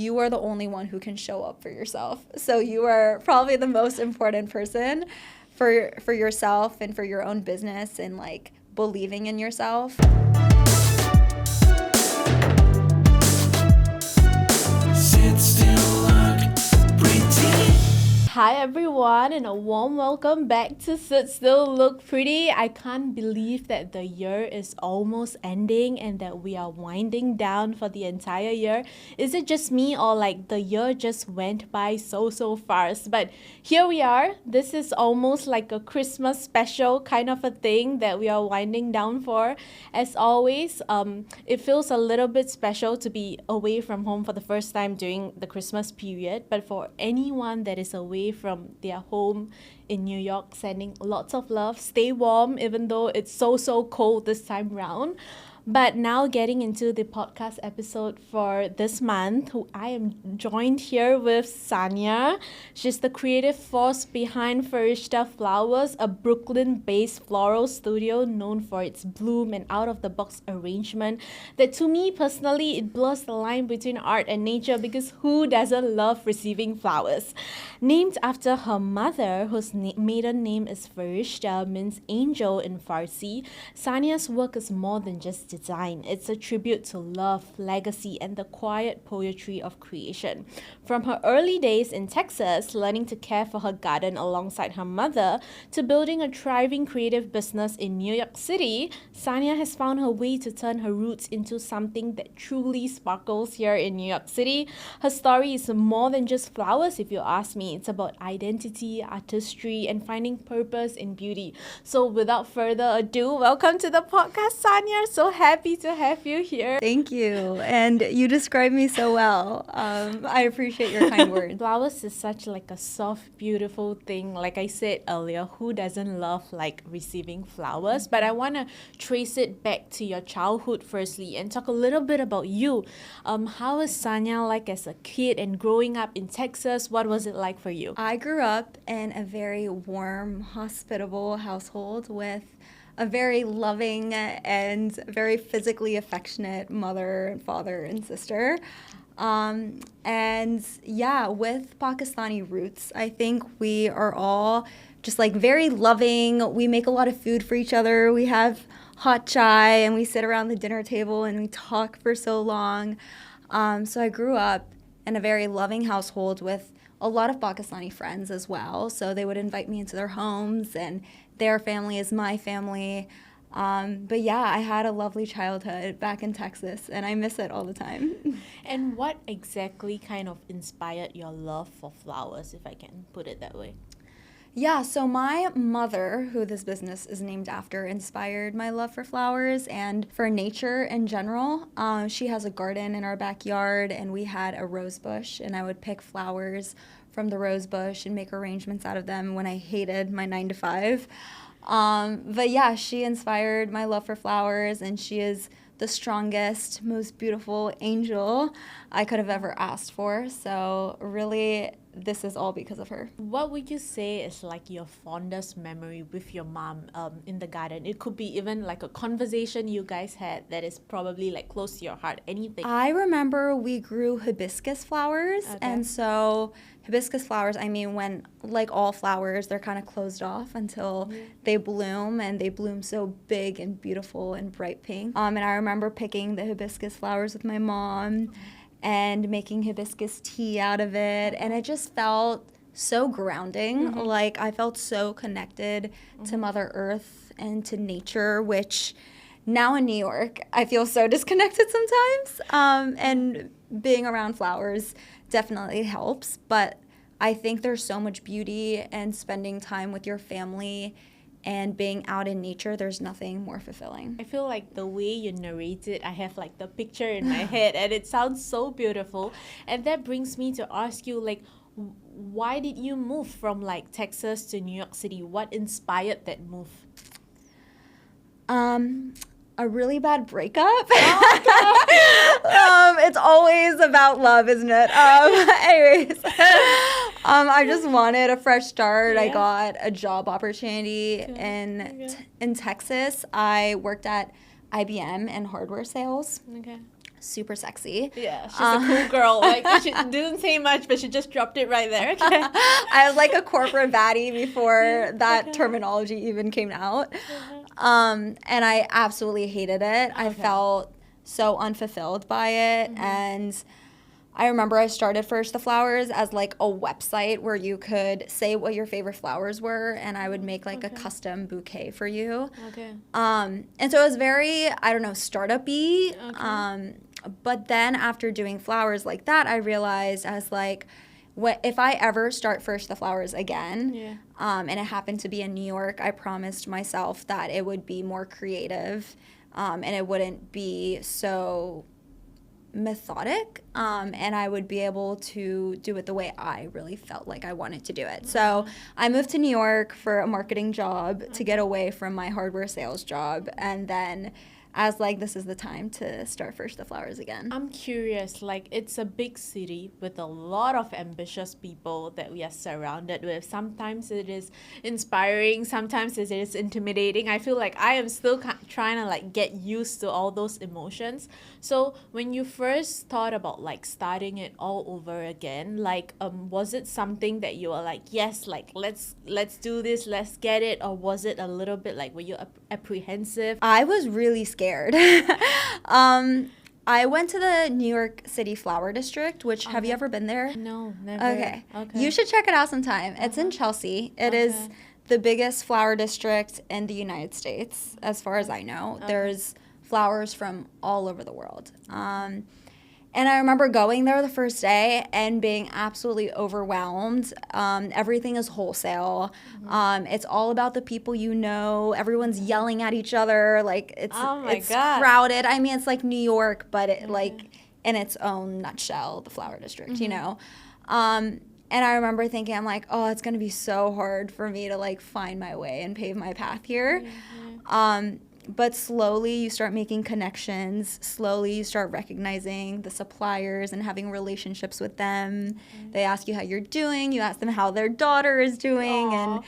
you are the only one who can show up for yourself. So you are probably the most important person for yourself and for your own business and like believing in yourself. Sit still, look pretty. Hi everyone, and a warm welcome back to Sit Still Look Pretty. I can't believe that the year is almost ending and that we are winding down for the entire year. Is it just me, or like the year just went by so fast? But here we are. This is almost like a Christmas special kind of a thing that we are winding down for. As always, it feels a little bit special to be away from home for the first time during the Christmas period. But for anyone that is away from their home in New York, sending lots of love. Stay warm even though it's so cold this time round. But now getting into the podcast episode for this month, I am joined here with Sanya. She's the creative force behind Farishta Flowers, a Brooklyn-based floral studio known for its bloom and out-of-the-box arrangement that, to me personally, it blurs the line between art and nature, because who doesn't love receiving flowers? Named after her mother, whose maiden name is Farishta, means angel in Farsi, Sanya's work is more than just design. It's a tribute to love, legacy, and the quiet poetry of creation. From her early days in Texas, learning to care for her garden alongside her mother, to building a thriving creative business in New York City, Sanya has found her way to turn her roots into something that truly sparkles here in New York City. Her story is more than just flowers, if you ask me. It's about identity, artistry, and finding purpose in beauty. So without further ado, welcome to the podcast, Sanya. So happy to have you here. Thank you. And you described me so well. I appreciate your kind words. Flowers is such like a soft, beautiful thing. Like I said earlier, who doesn't love like receiving flowers? But I want to trace it back to your childhood firstly and talk a little bit about you. How was Sanya like as a kid and growing up in Texas? What was it like for you? I grew up in a very warm, hospitable household with a very loving and very physically affectionate mother and father and sister. And yeah, with Pakistani roots, I think we are all just like very loving. We make a lot of food for each other. We have hot chai and we sit around the dinner table and we talk for so long. So I grew up in a very loving household with a lot of Pakistani friends as well. So they would invite me into their homes, and their family is my family. But yeah, I had a lovely childhood back in Texas, and I miss it all the time. And what exactly kind of inspired your love for flowers, if I can put it that way? Yeah, so my mother, who this business is named after, inspired my love for flowers and for nature in general. She has a garden in our backyard, and we had a rose bush, and I would pick flowers from the rose bush and make arrangements out of them when I hated my 9-to-5. But yeah, she inspired my love for flowers, and she is the strongest, most beautiful angel I could have ever asked for. So really, this is all because of her. What would you say is like your fondest memory with your mom in the garden? It could be even like a conversation you guys had that is probably like close to your heart, anything. I remember we grew hibiscus flowers. Okay. And so hibiscus flowers, I mean, when like all flowers, they're kind of closed off until they bloom, and they bloom so big and beautiful and bright pink. And I remember picking the hibiscus flowers with my mom and making hibiscus tea out of it, and it just felt so grounding. Like I felt so connected to Mother Earth and to nature, which now in New York I feel so disconnected sometimes. And being around flowers definitely helps, but I think there's so much beauty in spending time with your family and being out in nature. There's nothing more fulfilling. I feel like the way you narrate it, I have like the picture in my head, and it sounds so beautiful. And that brings me to ask you, like, why did you move from like Texas to New York City? What inspired that move? A really bad breakup. It's always about love, isn't it? Anyways, I just wanted a fresh start. Yeah. I got a job opportunity in Texas. I worked at IBM in hardware sales. Okay. super sexy. Yeah, she's a cool girl. Like, she didn't say much, but she just dropped it right there. Okay. I was like a corporate baddie before that terminology even came out. And I absolutely hated it. I felt so unfulfilled by it. And I remember I started Farishta Flowers as like a website where you could say what your favorite flowers were, and I would make like a custom bouquet for you. Okay. And so it was very, I don't know, startup-y. But then after doing flowers like that, I realized I was like, what if I ever start Farishta Flowers again, and it happened to be in New York, I promised myself that it would be more creative, and it wouldn't be so methodic, and I would be able to do it the way I really felt like I wanted to do it. So I moved to New York for a marketing job to get away from my hardware sales job, and then I was like, this is the time to start Farishta Flowers again. I'm curious, like, it's a big city with a lot of ambitious people that we are surrounded with. Sometimes it is inspiring, sometimes it is intimidating. I feel like I am still trying to like get used to all those emotions. So when you first thought about like starting it all over again, like was it something that you were like, yes, like let's do this, let's get it, or was it a little bit like, were you apprehensive? I was really scared. I went to the New York City Flower District, which have you ever been there? No, never. Okay. You should check it out sometime. It's in Chelsea. It is the biggest flower district in the United States, as far as I know. There's flowers from all over the world. And I remember going there the first day and being absolutely overwhelmed. Everything is wholesale. It's all about the people you know. Everyone's yelling at each other. Like it's crowded. I mean, it's like New York, but it like in its own nutshell, the flower district, you know. And I remember thinking, I'm like, oh, it's gonna be so hard for me to like find my way and pave my path here. But slowly you start making connections. Slowly you start recognizing the suppliers and having relationships with them. They ask you how you're doing. You ask them how their daughter is doing.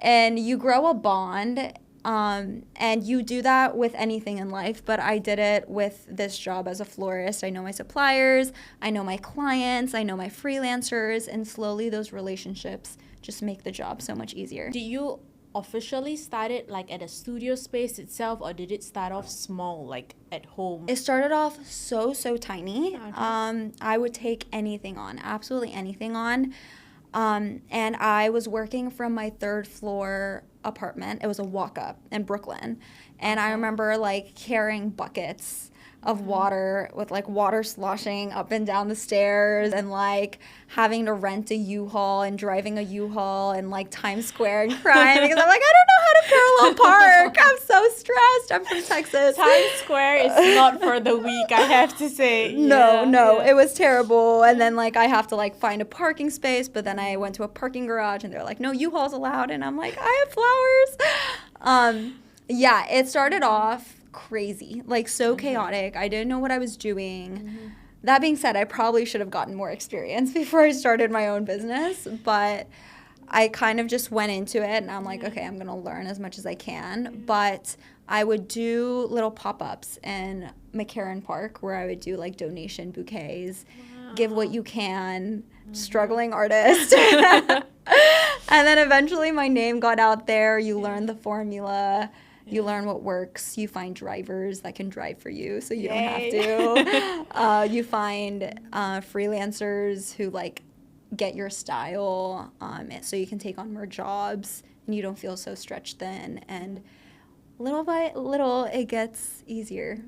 And you grow a bond. And you do that with anything in life. But I did it with this job as a florist. I know my suppliers. I know my clients. I know my freelancers. And slowly those relationships just make the job so much easier. Do you officially started like at a studio space itself, or did it start off small, like at home? It started off so tiny. I would take anything on, absolutely anything on. And I was working from my 3rd floor apartment. It was a walk-up in Brooklyn. And I remember like carrying buckets of water with like water sloshing up and down the stairs, and like having to rent a U-Haul and driving a U-Haul in like Times Square and crying because I'm like, I don't know how to parallel park. I'm so stressed. I'm from Texas. Times Square is not for the weak, I have to say. No, it was terrible. And then like I have to like find a parking space, but then I went to a parking garage and they're like, no U-Hauls allowed, and I'm like, I have flowers. It started off crazy, like so chaotic. I didn't know what I was doing. That being said, I probably should have gotten more experience before I started my own business, but I kind of just went into it and I'm like, okay, I'm gonna learn as much as I can. But I would do little pop-ups in McCarran Park where I would do like donation bouquets, give what you can, struggling artist. And then eventually my name got out there. You learn the formula. You learn what works. You find drivers that can drive for you, so you don't have to. You find freelancers who like get your style, so you can take on more jobs and you don't feel so stretched thin. And little by little, it gets easier.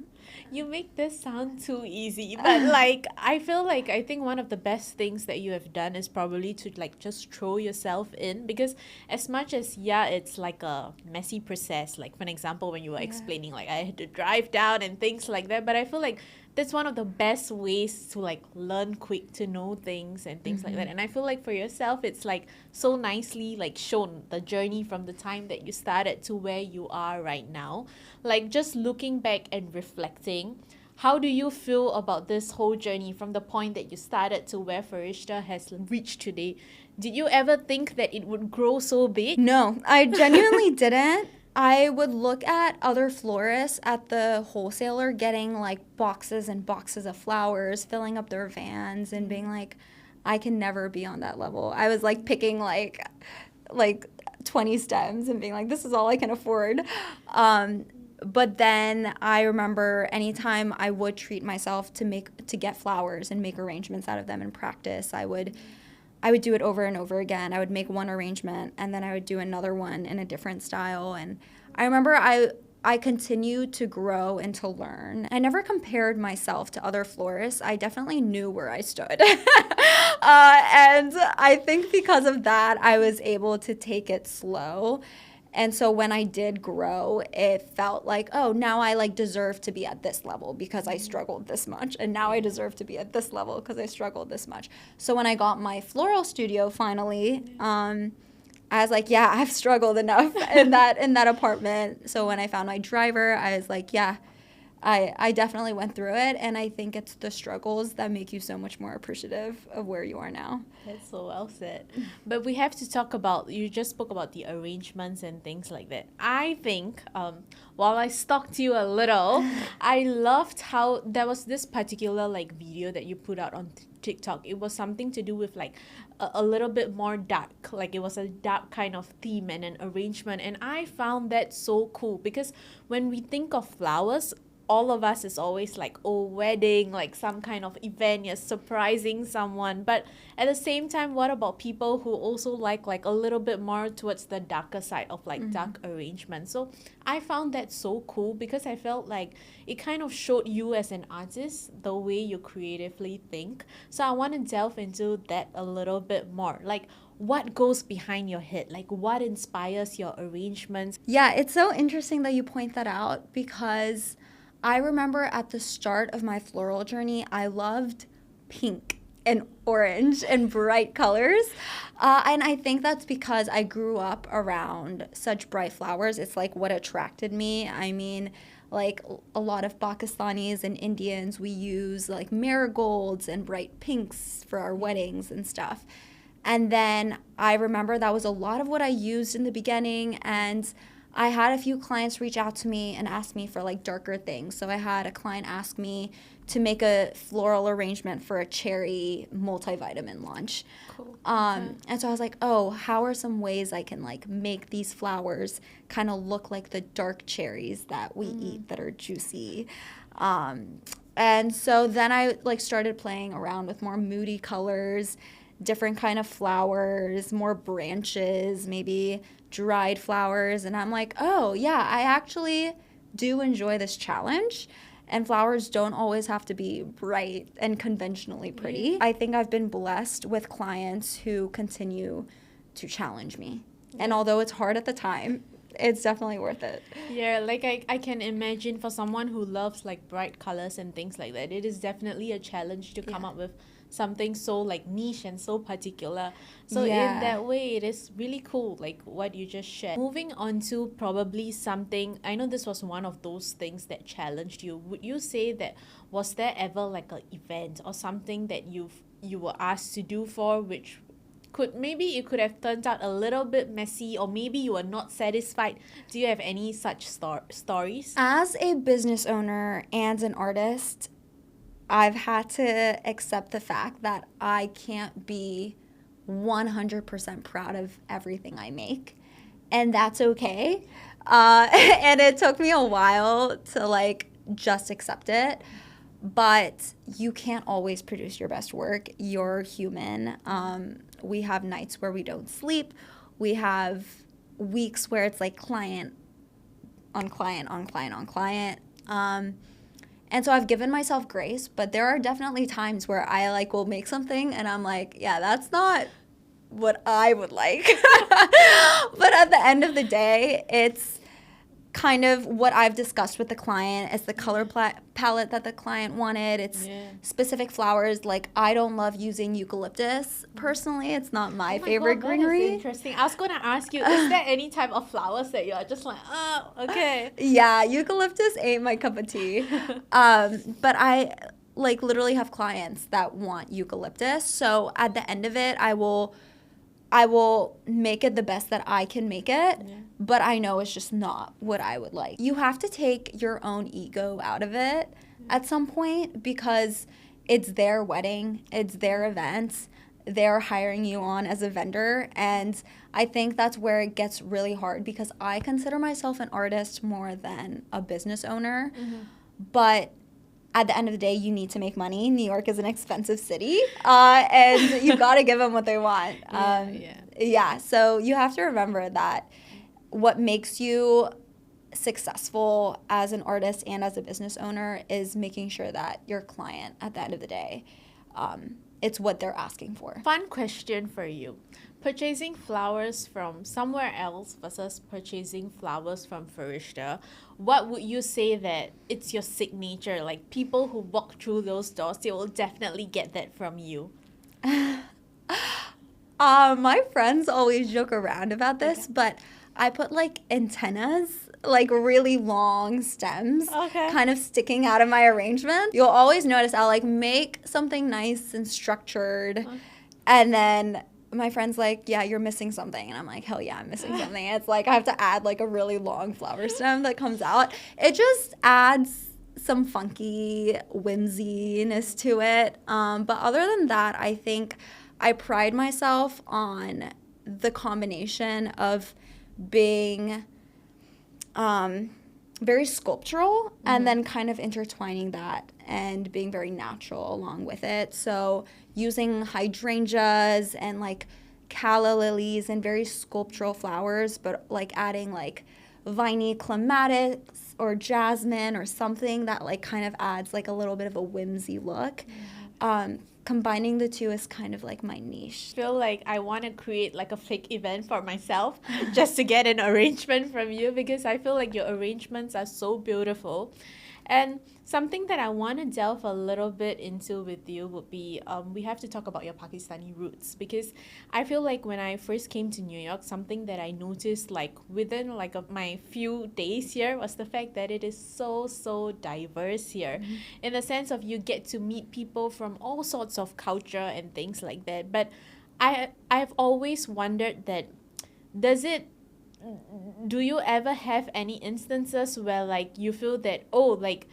You make this sound too easy, but like I think one of the best things that you have done is probably to like just throw yourself in, because as much as it's like a messy process, like for an example when you were explaining like I had to drive down and things like that, but I feel like that's one of the best ways to like learn quick, to know things and things like that. And I feel like for yourself it's like so nicely like shown the journey from the time that you started to where you are right now. Like just looking back and reflecting, how do you feel about this whole journey from the point that you started to where Farishta has reached today? Did you ever think that it would grow so big? No, I genuinely didn't. I would look at other florists at the wholesaler getting like boxes and boxes of flowers, filling up their vans and being like, I can never be on that level. I was like picking like 20 stems and being like, this is all I can afford. But then I remember anytime I would treat myself to get flowers and make arrangements out of them in practice, I would do it over and over again. I would make one arrangement and then I would do another one in a different style. And I remember I continued to grow and to learn. I never compared myself to other florists. I definitely knew where I stood. And I think because of that, I was able to take it slow. And so when I did grow, it felt like, oh, now I like deserve to be at this level because I struggled this much. And now I deserve to be at this level because I struggled this much. So when I got my floral studio finally, I was like, yeah, I've struggled enough in that apartment. So when I found my driver, I was like, yeah, I definitely went through it. And I think it's the struggles that make you so much more appreciative of where you are now. That's so well said. But we have to talk about, you just spoke about the arrangements and things like that. I think, while I stalked you a little, I loved how there was this particular like video that you put out on TikTok. It was something to do with like a little bit more dark, like it was a dark kind of theme and an arrangement. And I found that so cool because when we think of flowers, all of us is always like, oh, wedding, like some kind of event, you're surprising someone. But at the same time, what about people who also like a little bit more towards the darker side of like dark arrangement? So I found that so cool because I felt like it kind of showed you as an artist the way you creatively think. So I want to delve into that a little bit more. Like, what goes behind your head? Like, what inspires your arrangements? Yeah, it's so interesting that you point that out because I remember at the start of my floral journey, I loved pink and orange and bright colors. And I think that's because I grew up around such bright flowers. It's like what attracted me. I mean, like a lot of Pakistanis and Indians, we use like marigolds and bright pinks for our weddings and stuff. And then I remember that was a lot of what I used in the beginning, and I had a few clients reach out to me and ask me for like darker things. So I had a client ask me to make a floral arrangement for a cherry multivitamin launch. Cool. And so I was like, oh, how are some ways I can like make these flowers kind of look like the dark cherries that we eat that are juicy? And so then I like started playing around with more moody colors, different kind of flowers, more branches, maybe dried flowers. And I'm like, oh yeah, I actually do enjoy this challenge. And flowers don't always have to be bright and conventionally pretty. I think I've been blessed with clients who continue to challenge me. And although it's hard at the time, it's definitely worth it. Yeah, like I can imagine for someone who loves like bright colors and things like that, it is definitely a challenge to come up with something so like niche and so particular. So in that way, it is really cool, like what you just shared. Moving on to probably something, I know this was one of those things that challenged you. Would you say that was there ever like an event or something that you were asked to do for which maybe it could have turned out a little bit messy, or maybe you were not satisfied? Do you have any such stories? As a business owner and an artist, I've had to accept the fact that I can't be 100% proud of everything I make, and that's okay. And it took me a while to like just accept it, but you can't always produce your best work. You're human. We have nights where we don't sleep. We have weeks where it's like client on client on client on client. And so I've given myself grace, but there are definitely times where I like will make something and I'm like, yeah, that's not what I would like. But at the end of the day, it's kind of what I've discussed with the client. It's the color palette that the client wanted. It's specific flowers. Like, I don't love using eucalyptus. Personally, it's not my favorite greenery. That is interesting. I was going to ask you, is there any type of flowers that you're just like, oh, okay. Yeah, eucalyptus ain't my cup of tea. But I like literally have clients that want eucalyptus. So at the end of it, I will I will make it the best that I can make it, Yeah. but I know it's just not what I would like. You have to take your own ego out of it at some point because it's their wedding, it's their event, they're hiring you on as a vendor, and I think that's where it gets really hard because I consider myself an artist more than a business owner, but at the end of the day, you need to make money. New York is an expensive city, and you got to give them what they want. Yeah, so you have to remember that what makes you successful as an artist and as a business owner is making sure that your client, at the end of the day, it's what they're asking for. Fun question for you. Purchasing flowers from somewhere else versus purchasing flowers from Farishta, what would you say that it's your signature? Like people who walk through those doors, they will definitely get that from you. My friends always joke around about this, but I put like antennas, like really long stems, kind of sticking out of my arrangement. You'll always notice I'll like make something nice and structured, and then my friend's like, yeah, you're missing something. And I'm like, hell yeah, I'm missing something. It's like I have to add like a really long flower stem that comes out. It just adds some funky whimsiness to it. But other than that, I think I pride myself on the combination of being very sculptural and then kind of intertwining that and being very natural along with it. So using hydrangeas and like calla lilies and very sculptural flowers, but like adding like viney clematis or jasmine or something that like kind of adds like a little bit of a whimsy look. Combining the two is kind of like my niche. I feel like I want to create like a fake event for myself just to get an arrangement from you because I feel like your arrangements are so beautiful. And something that I want to delve a little bit into with you would be we have to talk about your Pakistani roots because I feel like when I first came to New York, something that I noticed like within like my few days here was the fact that it is so diverse here in the sense of you get to meet people from all sorts of culture and things like that. But I've always wondered that do you ever have any instances where like you feel that like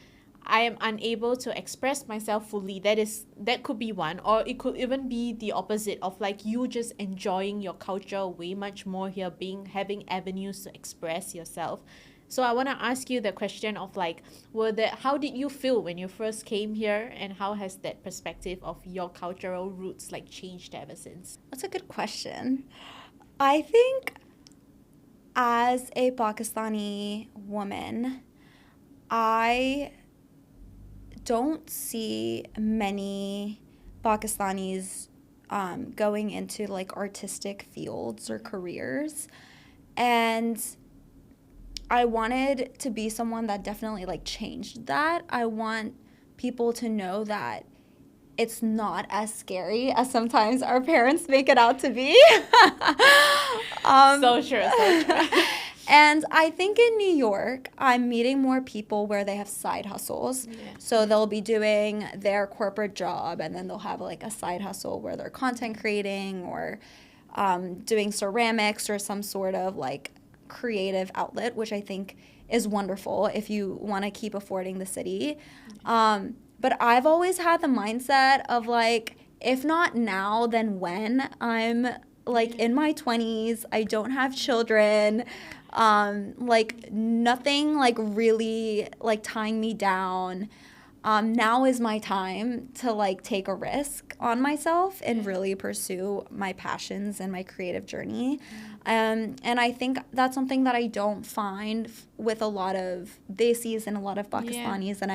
I am unable to express myself fully? That could be one, or it could even be the opposite of like you just enjoying your culture way much more here, having avenues to express yourself. So I want to ask you the question of like, how did you feel when you first came here, and how has that perspective of your cultural roots like changed ever since? That's a good question. I think as a Pakistani woman, I don't see many Pakistanis going into like artistic fields or careers. And I wanted to be someone that definitely like changed that. I want people to know that it's not as scary as sometimes our parents make it out to be. So true. And I think in New York, I'm meeting more people where they have side hustles. Yeah. So they'll be doing their corporate job, and then they'll have like a side hustle where they're content creating or doing ceramics or some sort of like creative outlet, which I think is wonderful if you want to keep affording the city. But I've always had the mindset of like, if not now, then when? I'm like in my 20s, I don't have children, like nothing like really like tying me down. Now is my time to like take a risk on myself and really pursue my passions and my creative journey. And I think that's something that I don't find with a lot of Desis and a lot of Pakistanis. And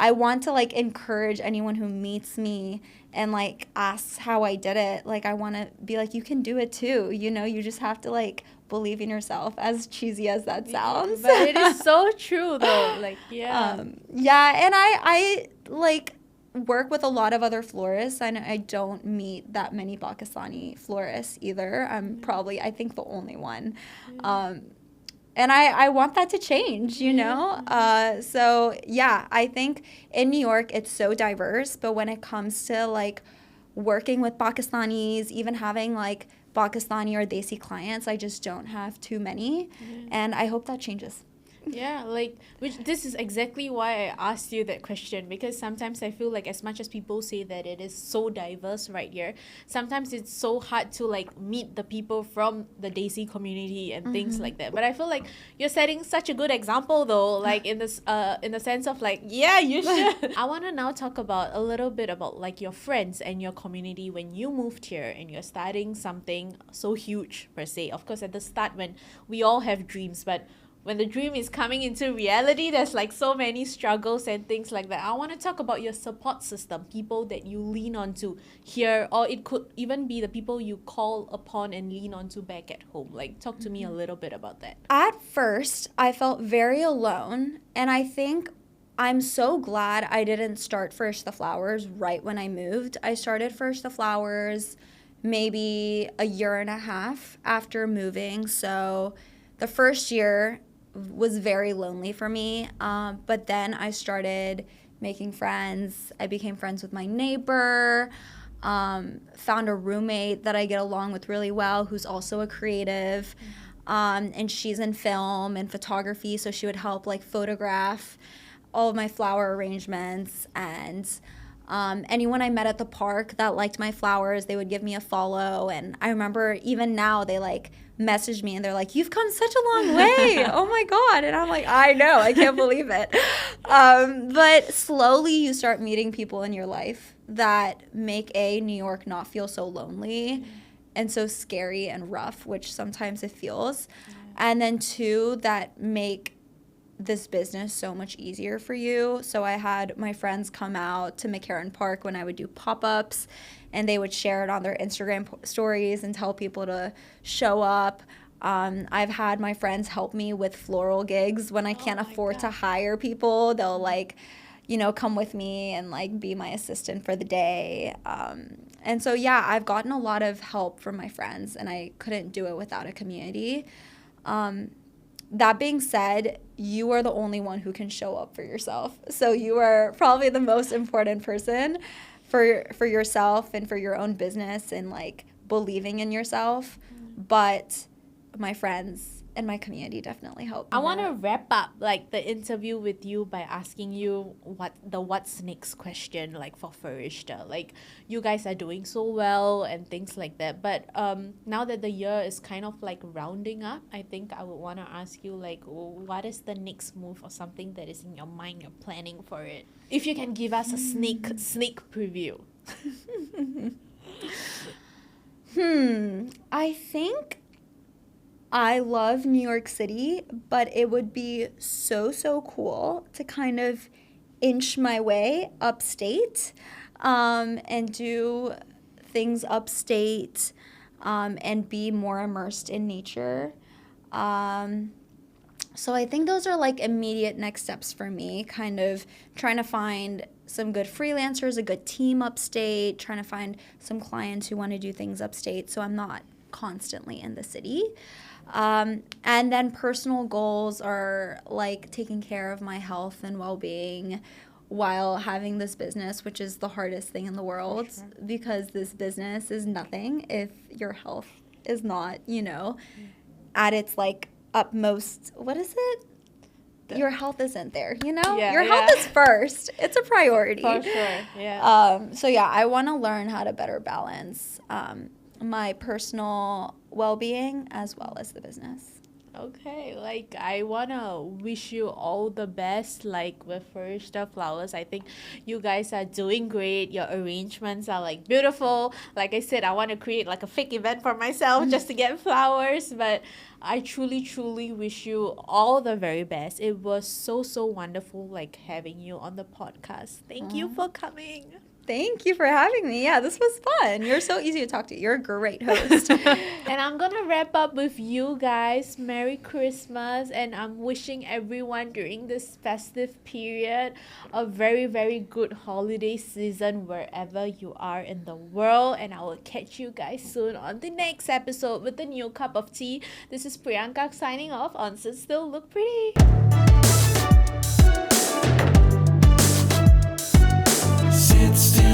I want to like encourage anyone who meets me and like asks how I did it. Like I want to be like, you can do it too. You know, you just have to like believe in yourself, as cheesy as that sounds. But it is so true though. Like, and I like work with a lot of other florists. I don't meet that many Pakistani florists either. I'm probably, I think, the only one. And I want that to change, you know? So, yeah, I think in New York, it's so diverse. But when it comes to, like, working with Pakistanis, even having, like, Pakistani or Desi clients. I just don't have too many, and I hope that changes. Yeah, like, which this is exactly why I asked you that question, because sometimes I feel like as much as people say that it is so diverse right here, sometimes it's so hard to like meet the people from the Desi community and things like that. But I feel like you're setting such a good example though, like in the sense of like, yeah, you should. I want to now talk about a little bit about like your friends and your community when you moved here and you're starting something so huge per se. Of course, at the start when we all have dreams, but when the dream is coming into reality, there's like so many struggles and things like that. I want to talk about your support system, people that you lean on to here, or it could even be the people you call upon and lean on to back at home. Like, talk to me a little bit about that. At first, I felt very alone, and I think I'm so glad I didn't start Farishta Flowers right when I moved. I started Farishta Flowers maybe a year and a half after moving, so the first year was very lonely for me, but then I started making friends. I became friends with my neighbor, found a roommate that I get along with really well who's also a creative, and she's in film and photography, so she would help like photograph all of my flower arrangements, and anyone I met at the park that liked my flowers, they would give me a follow. And I remember even now they like message me and they're like, "You've come such a long way." Oh my God. And I'm like, I know, I can't believe it. But slowly you start meeting people in your life that make New York not feel so lonely and so scary and rough, which sometimes it feels. And then two, that make this business so much easier for you. So I had my friends come out to McCarran Park when I would do pop-ups, and they would share it on their Instagram stories and tell people to show up. I've had my friends help me with floral gigs when I can't afford to hire people. They'll like, come with me and like be my assistant for the day. And so, yeah, I've gotten a lot of help from my friends, and I couldn't do it without a community. That being said, you are the only one who can show up for yourself. So you are probably the most important person for yourself and for your own business and like believing in yourself. But my friends and my community definitely help. I want to wrap up like the interview with you by asking you what's next question, like for Farishta. Like, you guys are doing so well and things like that, but now that the year is kind of like rounding up, I think I would want to ask you like, what is the next move or something that is in your mind, you're planning for it? If you can give us a sneak preview. I think I love New York City, but it would be so cool to kind of inch my way upstate, and do things upstate, and be more immersed in nature. So I think those are like immediate next steps for me, kind of trying to find some good freelancers, a good team upstate, trying to find some clients who want to do things upstate so I'm not constantly in the city. And then personal goals are like taking care of my health and well-being while having this business, which is the hardest thing in the world, because this business is nothing if your health is not, at its like utmost, what is it? Your health isn't there, your health is first. It's a priority. For sure, yeah. So yeah, I want to learn how to better balance my personal well-being as well as the business. Okay, like I wanna wish you all the best, like with Farishta Flowers. I think you guys are doing great. Your arrangements are like beautiful. Like I said, I want to create like a fake event for myself just to get flowers, but I truly wish you all the very best. It was so wonderful like having you on the podcast. Thank you for coming. Thank you for having me. Yeah, this was fun. You're so easy to talk to. You're a great host. And I'm gonna wrap up with you guys. Merry Christmas, and I'm wishing everyone during this festive period a very good holiday season wherever you are in the world. And I will catch you guys soon on the next episode with a new cup of tea. This is Priyanka signing off on Sit Still Look Pretty. Sit still.